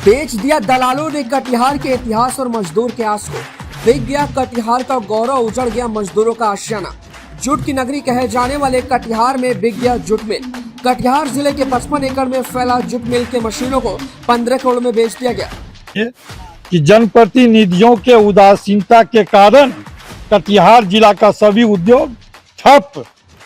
बेच दिया दलालों ने कटिहार के इतिहास और मजदूर के आस को। बिक गया कटिहार का गौरव, उजड़ गया मजदूरों का आशियाना। जूट की नगरी कहे जाने वाले कटिहार में बिक गया जूट मिल। कटिहार जिले के 55 एकड़ में फैला जूट मिल के मशीनों को 15 करोड़ में बेच दिया गया। कि जनप्रतिनिधियों के उदासीनता के कारण कटिहार जिला का सभी उद्योग ठप,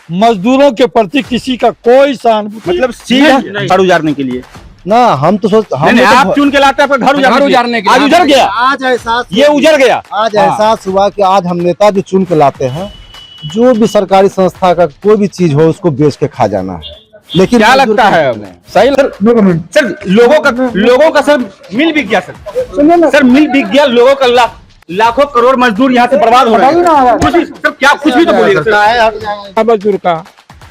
मजदूरों के प्रति किसी का कोई सहानुभूति मतलब सीधा घर उजाड़ने के लिए ना। हम तो सोच हम नहीं, आप चुन के लाते हैं आपका घर उजाड़ने के लिए। आज उजड़ गया, आज एहसास ये उजड़ गया। आज एहसास हुआ कि आज हम नेता जो चुन के लाते हैं, जो भी सरकारी संस्था का कोई भी चीज हो उसको बेच के खा जाना है। लेकिन क्या लगता है सही सर लोगों का सर मिल बिक गया सर मिल बिक गया। लोगों का लाखों करोड़ मजदूर यहाँ से बर्बाद हो रहे हैं। कुछ भी तो बोलिएगा। मजदूर का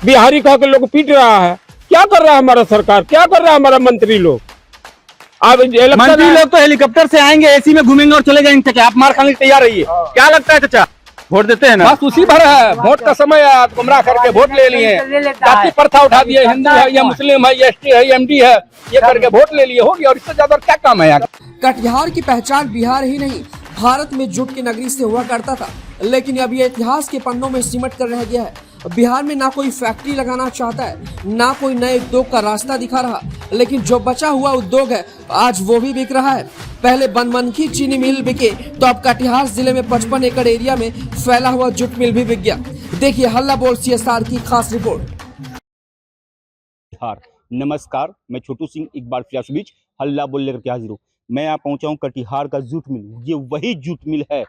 बिहारी कह के लोग पीट रहा है। क्या कर रहा है हमारा सरकार, क्या कर रहा है हमारा मंत्री लोग? अब मंत्री लोग तो हेलीकॉप्टर से आएंगे, एसी में घूमेंगे और चले जाएंगे। चाचा आप मार खाने की तैयार रहिए। क्या लगता है चाचा, वोट देते हैं ना? बस उसी भर है, वोट का समय है, गुमराह करके वोट ले लिए, जाति प्रथा उठा दिए, हिंदू है या मुस्लिम है या एसटी है या एमडी है, ये करके वोट ले लिए। हो गया, और इससे ज्यादा क्या काम है यार? कटिहार की पहचान बिहार ही नहीं भारत में जूट की नगरी से हुआ करता था, लेकिन अब ये इतिहास के पन्नों में सिमट कर रह गया है। बिहार में ना कोई फैक्ट्री लगाना चाहता है, ना कोई नए उद्योग का रास्ता दिखा रहा, लेकिन जो बचा हुआ उद्योग है आज वो भी बिक रहा है। पहले बनमनखी चीनी मिल बिके, तो अब कटिहार जिले में 55 एकड़ एरिया में फैला हुआ जूट मिल भी बिक गया। देखिए हल्ला बोल CSR की खास रिपोर्ट। नमस्कार, मैं छोटू सिंह एक बार फिर बीच हल्ला बोल लेकर के हाजिर हूँ। मैं यहाँ पहुंचा हूँ कटिहार का जूट मिल। ये वही जूट मिल है,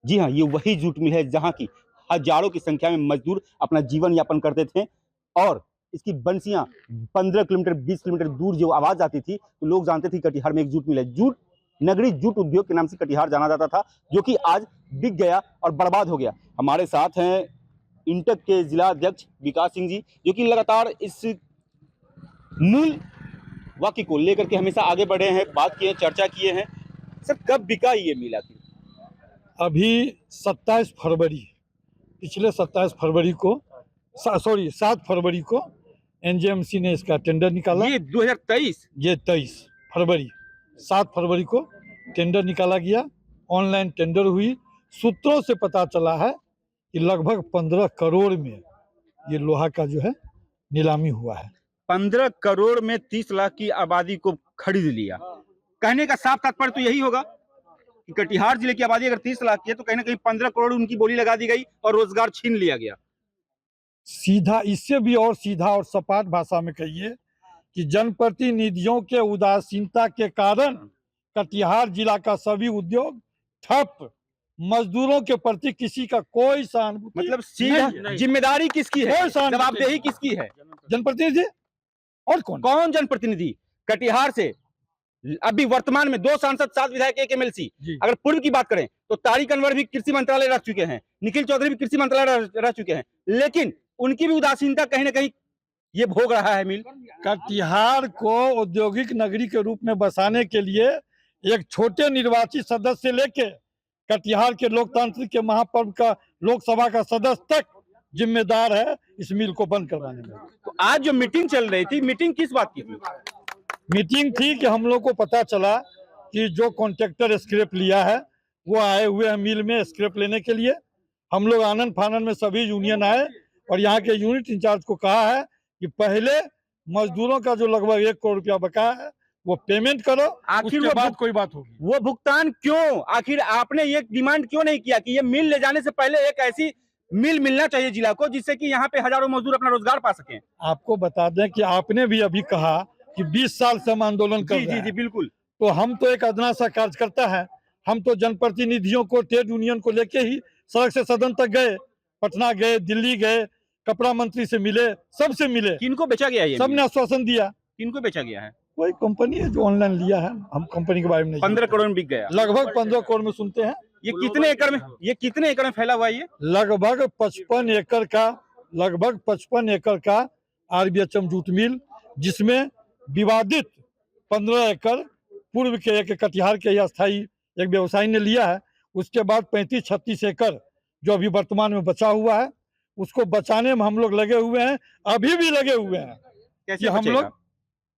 जी हाँ, ये वही जूट मिल है जहाँ की हजारों की संख्या में मजदूर अपना जीवन यापन करते थे। और इसकी बंसियां 15 किलोमीटर 20 किलोमीटर दूर जो आवाज आती थी तो लोग जानते थे कटिहार में एक जूट मिल है। जूट नगरी जूट उद्योग के नाम से कटिहार जाना जाता था, जो कि आज बिक गया और बर्बाद हो गया। हमारे साथ हैं इंटक के जिला अध्यक्ष विकास सिंह जी, जो कि लगातार इस मूल वाक्य को लेकर के हमेशा आगे बढ़े हैं, बात किए, चर्चा किए हैं। सर कब बिका ये मिल आखिर? अभी 27 फरवरी, पिछले 27 फरवरी को 7 फरवरी को NJMC ने इसका टेंडर निकाला। ये 2023, ये 23 फरवरी 7 फरवरी को टेंडर निकाला गया। ऑनलाइन टेंडर हुई। सूत्रों से पता चला है कि लगभग 15 करोड़ में ये लोहा का जो है नीलामी हुआ है। 15 करोड़ में 30 लाख की आबादी को खरीद लिया। कहने का साफ तात्पर्य तो यही होगा कि कटिहार जिले की आबादी अगर 30 लाख की है तो कहीं ना कहीं 15 करोड़ उनकी बोली लगा दी गई और रोजगार छीन लिया गया। सीधा, इससे भी और सीधा और सपाट भाषा में कहिए कि जनप्रतिनिधियों के उदासीनता के कारण कटिहार जिला का सभी उद्योग ठप, मजदूरों के प्रति किसी का कोई सहानुभूति मतलब सीधा जिम्मेदारी किसकी है, जवाबदेही किसकी है? जनप्रतिनिधि और कौन जनप्रतिनिधि? कटिहार से अभी वर्तमान में 2 सांसद, 7 विधायक, 1 MLC। अगर पूर्व की बात करें तो तारिक अनवर भी कृषि मंत्रालय रह चुके हैं, निखिल चौधरी भी कृषि मंत्रालय रह चुके हैं, लेकिन उनकी भी उदासीनता कहीं ना कहीं ये भोग रहा है मिल। कटिहार को औद्योगिक नगरी के रूप में बसाने के लिए एक छोटे निर्वाचित सदस्य से लेके कटिहार के लोकतांत्रिक के महापर्व का लोकसभा का सदस्य तक जिम्मेदार है इस मिल को बंद करवाने में। तो आज जो मीटिंग चल रही थी, मीटिंग किस बात की थी? मीटिंग थी कि हम लोग को पता चला कि जो कॉन्ट्रैक्टर स्क्रैप लिया है वो आए हुए हैं मिल में स्क्रैप लेने के लिए। हम लोग आनंद फानंद में सभी यूनियन आए और यहाँ के यूनिट इंचार्ज को कहा है कि पहले मजदूरों का जो लगभग 1 करोड़ रुपया बकाया है वो पेमेंट करो, आखिर उसके बाद कोई बात होगी। वो भुगतान क्यों? आखिर आपने ये डिमांड क्यों नहीं किया कि ये मिल ले जाने से पहले एक ऐसी मिल मिलना चाहिए जिला को जिससे कि यहाँ पे हजारों मजदूर अपना रोजगार पा सकें? आपको बता दें कि आपने भी अभी कहा कि 20 साल से हम आंदोलन कर रहे हैं। जी बिल्कुल। तो हम तो एक अदना सा कार्यकर्ता है। हम तो जनप्रतिनिधियों को, ट्रेड यूनियन को लेके ही सड़क से सदन तक गए, पटना गए, दिल्ली गए, कपड़ा मंत्री से मिले, सबसे मिले। किनको बेचा गया ये? सबने आश्वासन दिया। किनको बेचा गया है? कोई कंपनी है जो ऑनलाइन लिया है, हम कंपनी के बारे में नहीं। 15 करोड़ में बिक गया। लगभग 15 करोड़ में सुनते हैं। ये कितने एकड़ में फैला हुआ है ये? लगभग 55 एकड़ का RBHM जूट मिल, जिसमें विवादित 15 एकड़ पूर्व के एक कटिहार के अस्थायी एक व्यवसायी ने लिया है। उसके बाद 35-36 एकड़ जो अभी वर्तमान में बचा हुआ है, उसको बचाने में हम लोग लगे हुए हैं, अभी भी लगे हुए हैं। कैसे हम लोग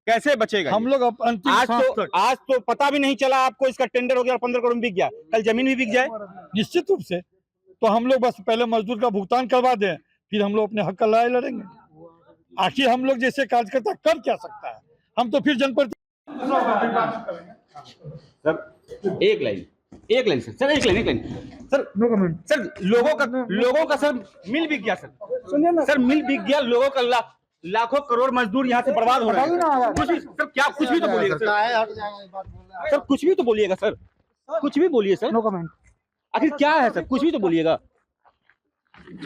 कैसे बचेगा हम लोग अब अंतिम सांस तक आज तो पता भी नहीं चला आपको, इसका टेंडर हो गया और 15 करोड़ में बिक गया, कल जमीन भी बिक जाए। निश्चित रूप से तो हम लोग बस पहले मजदूर का भुगतान करवा दें, फिर हम लोग अपने हक का लड़ाई लड़ेंगे। आखिर हम लोग जैसे कार्यकर्ता कर क्या सकता है, हम तो फिर जनप्रति सर एक लाइन सर एक लाइन सर लोगों का सर मिल बिक गया सर मिल बिक गया, लोगों का लाखों करोड़ मजदूर यहाँ से बर्बाद हो रहे हैं। कुछ भी सर, क्या कुछ भी तो बोलिएगा सर कुछ भी तो बोलिएगा सर, कुछ भी बोलिए सर, आखिर क्या है सर, कुछ भी तो बोलिएगा।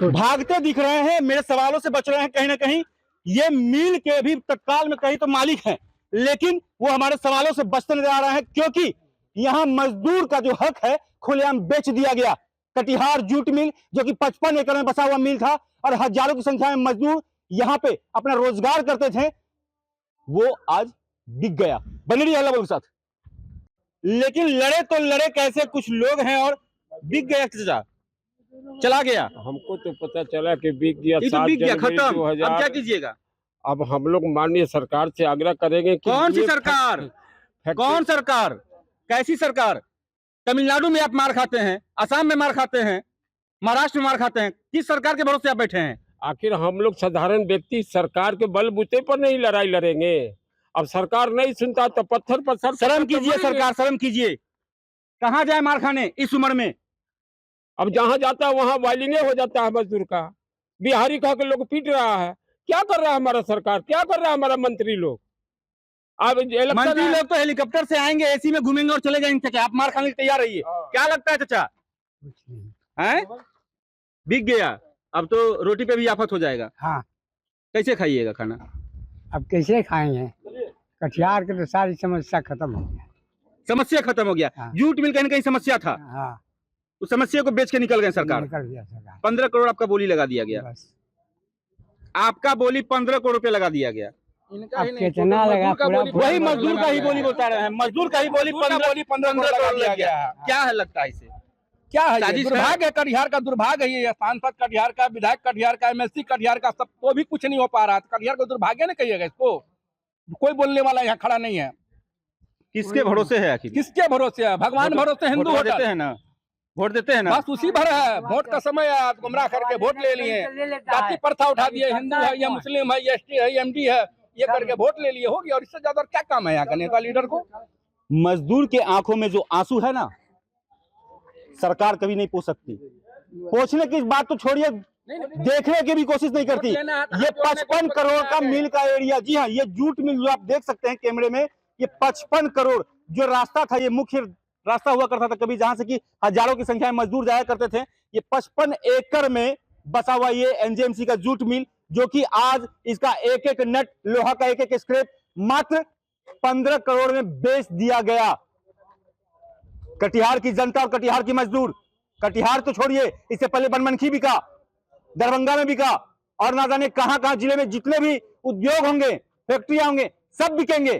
भागते दिख रहे हैं, मेरे सवालों से बच रहे हैं कहीं ना कहीं। ये मिल के भी तत्काल में कहीं तो मालिक हैं, लेकिन वो हमारे सवालों से बचते नजर आ रहे हैं, क्योंकि यहाँ मजदूर का जो हक है खुलेआम बेच दिया गया। कटिहार जूट मिल जो कि 55 एकड़ में बसा हुआ मिल था और हजारों की संख्या में मजदूर यहाँ पे अपना रोजगार करते थे, वो आज बिक गया। बने रहिए अल्लाह के साथ। लेकिन लड़े तो लड़े कैसे, कुछ लोग हैं और बिक गया, चला गया। हमको तो पता चला कि बिक गया, ये तो बिक गया, खत्म। 2000। अब क्या कीजिएगा? अब हम लोग माननीय सरकार से आग्रह करेंगे कि कौन सी ये सरकार, कौन सरकार, कैसी सरकार? तमिलनाडु में आप मार खाते हैं, असम में मार खाते हैं, महाराष्ट्र में मार खाते हैं, किस सरकार के भरोसे आप बैठे हैं? आखिर हम लोग साधारण व्यक्ति सरकार के बलबूते पर नहीं लड़ाई लड़ेंगे। अब सरकार नहीं सुनता तो पत्थर पर सर। शर्म कीजिए सरकार, शर्म कीजिए। कहाँ जाए मार खाने इस उम्र में? अब जहाँ जाता है वहाँ वायलिंगे हो जाता है मजदूर का। बिहारी कह के लोग पीट रहा है। क्या कर रहा है हमारा सरकार, क्या कर रहा है हमारा मंत्री लोग? अब मंत्री लोग तो हेलीकॉप्टर से आएंगे, एसी में घूमेंगे और चले जाएंगे। चाचा आप मार खाने के तैयार रहिए। क्या लगता है चाचा? हैं? बिक गया, अब तो रोटी पे भी आफत हो जाएगा। हाँ, कैसे खाइएगा खाना? अब कैसे खाएंगे? कटिहार की तो सारी समस्या खत्म हो गया। समस्या खत्म हो गया। हाँ। जूट मिल कहीं ना कहीं समस्या था, हाँ, उस समस्या को बेच के निकल गए सरकार। निकल गया सरकार। 15 करोड़ आपका बोली लगा दिया गया, बस आपका बोली 15 करोड़ रुपए लगा दिया गया। अब कितना लगा? पूरा वही मजदूर का ही बोली बता रहे हैं, मजदूर का ही बोली 15 करोड़ लगा दिया गया। क्या है लगता है इसे? क्या है? साजिश ये दुर्भाग्य है, कटिहार का दुर्भाग्य है। ये सांसद कटिहार का, विधायक कटिहार का, एमएलसी कटिहार का, सब तो भी कुछ नहीं हो पा रहा। कटिहार का दुर्भाग्य नहीं कहिएगा इसको। कोई बोलने वाला यहाँ खड़ा नहीं है। किसके भरोसे है आखिर? किसके भरोसे है? भगवान भरोसे हिंदू वोट देते होटल। हैं ना, वोट देते हैं ना। बस उसी भर है। वोट का समय है, आप गुमराह करके वोट ले लिए। जाति प्रथा उठा दिए, हिंदू है या मुस्लिम है या एसटी है या एमडी है, ये करके वोट ले लिए हो गया। और इससे ज्यादा क्या काम है यहाँ का नेता लीडर को? मजदूर के आंखों में जो आंसू है ना, सरकार कभी नहीं पोंछ सकती। पोंछने की बात तो छोड़िए, देखने की भी कोशिश नहीं करती। ये 55 करोड़ का मिल का एरिया, जी हाँ, ये जूट मिल जो आप देख सकते हैं कैमरे में, ये 55 करोड़ जो रास्ता था, ये मुख्य रास्ता हुआ करता था कभी, जहां से कि हजारों की संख्या में मजदूर जाया करते थे। ये 55 एकड़ में बसा हुआ ये एनजेएमसी का जूट मिल, जो कि आज इसका एक एक नट, लोहा का एक एक स्क्रैप मात्र 15 करोड़ में बेच दिया गया। कटिहार की जनता और कटिहार की मजदूर, कटिहार तो छोड़िए, इससे पहले बनमनखी बिका, दरभंगा में बिका, और ना जाने कहां जिले में जितने भी उद्योग होंगे, फैक्ट्रियां होंगे, सब बिकेंगे,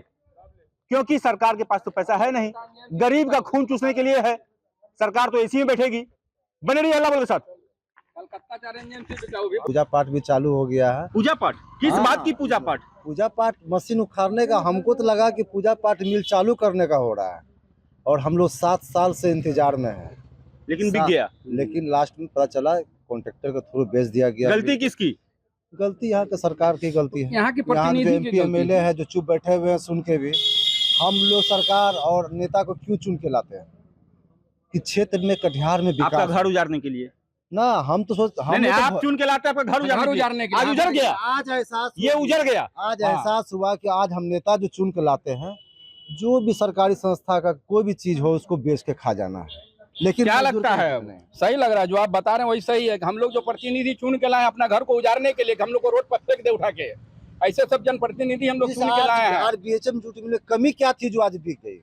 क्योंकि सरकार के पास तो पैसा है नहीं। गरीब का खून चूसने के लिए है, सरकार तो एसी में बैठेगी। बने रहिए अल्लाह के साथ। पूजा पाठ भी चालू हो गया है। पूजा पाठ किस हाँ। बात की पूजा पाठ? पूजा पाठ मशीन उखाड़ने का। हमको तो लगा कि पूजा पाठ मिल चालू करने का हो रहा है, और हम लोग 7 साल से इंतजार में हैं। लेकिन बिक गया। लेकिन लास्ट में पता चला कॉन्ट्रैक्टर के थ्रू बेच दिया गया। गलती किसकी? गलती यहाँ के सरकार की गलती है। यहाँ की यहाँ प्रतिनिधि जो की एमपी गलती एमएलए है जो चुप बैठे हुए हैं, सुन के भी हम लोग सरकार और नेता को क्यों चुन के लाते हैं कि क्षेत्र में कटिहार में आपका विकास घर उजाड़ने के लिए? ना, हम तो सोच हम नहीं, लोग आप तो चुन के लाते हैं आपका घर उजाड़ने के लिए। आज उजड़ गया, आज एहसास ये उजड़ गया। आज एहसास हुआ कि आज हम नेता जो चुन के लाते हैं, जो भी सरकारी संस्था का कोई भी चीज हो उसको बेच के खा जाना है। लेकिन क्या मजदूर लगता को है? नहीं। सही लग रहा है जो आप बता रहे हैं, वही सही है। हम लोग जो प्रतिनिधि चुन के लाए अपना घर को उजाड़ने के लिए, हम लोग को रोड पर फेंक दे उठा के, ऐसे सब जनप्रतिनिधि हम लोग चुन के लाए हैं। बीएचएम जूट मिल कमी क्या थी जो आज बिक गई?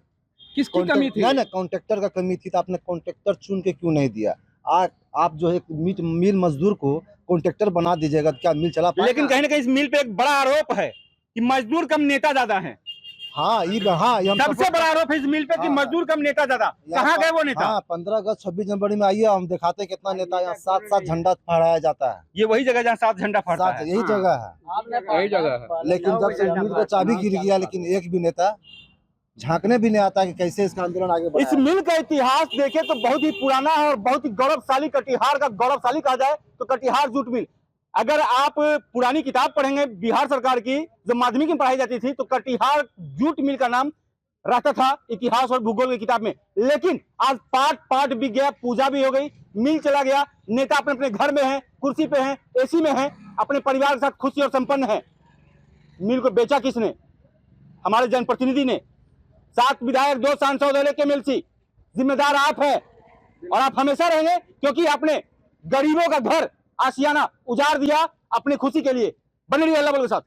किसकी कमी थी? ना कॉन्ट्रैक्टर का कमी थी, तो आपने कॉन्ट्रैक्टर चुन के क्यों नहीं दिया? आज आप जो है मिल मजदूर को कॉन्ट्रैक्टर बना दीजिएगा, क्या मिल चला पाएगा? लेकिन कहीं ना कहीं इस मिल पे एक बड़ा आरोप है कि मजदूर कम नेता ज्यादा है। हाँ ये हम सबसे बड़ा आरोप है इस मिल पे कि हाँ। मजदूर कम नेता ज्यादा। कहाँ गए वो नेता? हाँ 15 अगस्त 26 जनवरी में आइए, हम दिखाते हैं कितना नेता यहाँ 7 झंडा फहराया जाता है। ये वही जगह जहाँ 7 झंडा फहरता है। यही जगह है, यही जगह है। लेकिन जब से मिल का चाबी गिर गया, लेकिन एक भी नेता झांकने भी नहीं आता कि कैसे इसका आंदोलन आगे इस बढ़ाया। मिल का इतिहास देखे तो बहुत ही पुराना है और बहुत ही गौरवशाली, कटिहार का गौरवशाली कहा जाए तो कटिहार जूट मिल। अगर आप पुरानी किताब पढ़ेंगे बिहार सरकार की जो माध्यमिक में पढ़ाई जाती थी तो कटिहार जूट मिल का नाम रहता था इतिहास और भूगोल की किताब में। लेकिन आज पाठ बिक गया, पूजा भी हो गई, मिल चला गया, नेता अपने अपने घर में है, कुर्सी पे है, एसी में है, अपने परिवार के साथ खुशी और संपन्न है। मिल को बेचा किसने? हमारे जनप्रतिनिधि ने। 7 विधायक, 2 सांसद और 1 एमएलसी। जिम्मेदार आप है और आप हमेशा रहेंगे क्योंकि आपने गरीबों का घर आशियाना उजाड़ दिया अपनी खुशी के लिए। बने रहिए अल्लाह के साथ।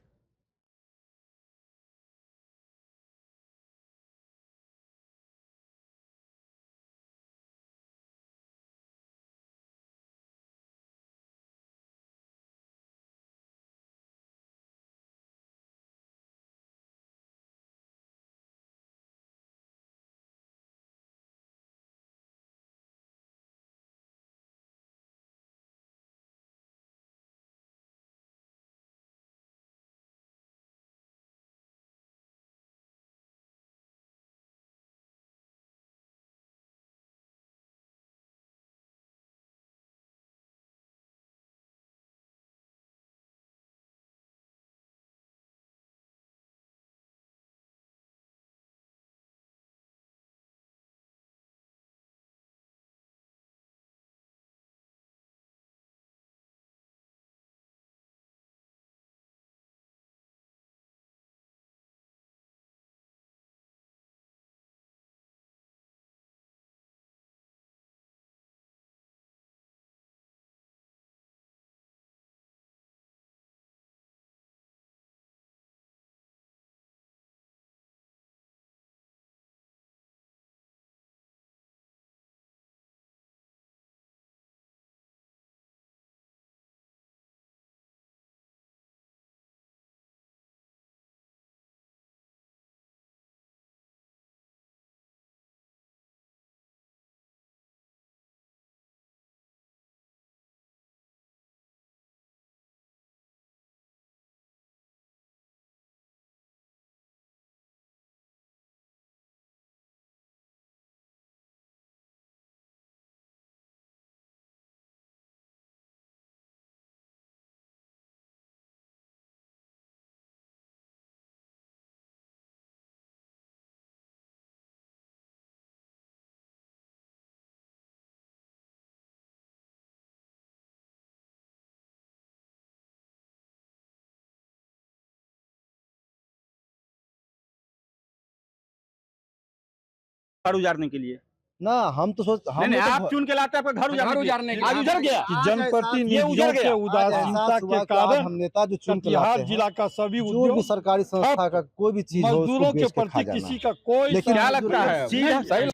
घर उजाड़ने के लिए ना हम तो सोच हम नहीं, लोग आप चुन के लाते हैं आपका घर उजाड़ने के लिए। आज उजड़ गया कि ये जनप्रतिनिधियों उजड़ के गया। उदासीनता के कारण हम नेता जो चुन के कटिहार लाते हैं, जिला का सभी जो भी उद्योग सरकारी संस्था का कोई भी चीज हो उसको मजदूरों के बेच के खा प्रति जाना किसी है। का कोई लेकिन क्या सहानुभूति लगता है? जी, सही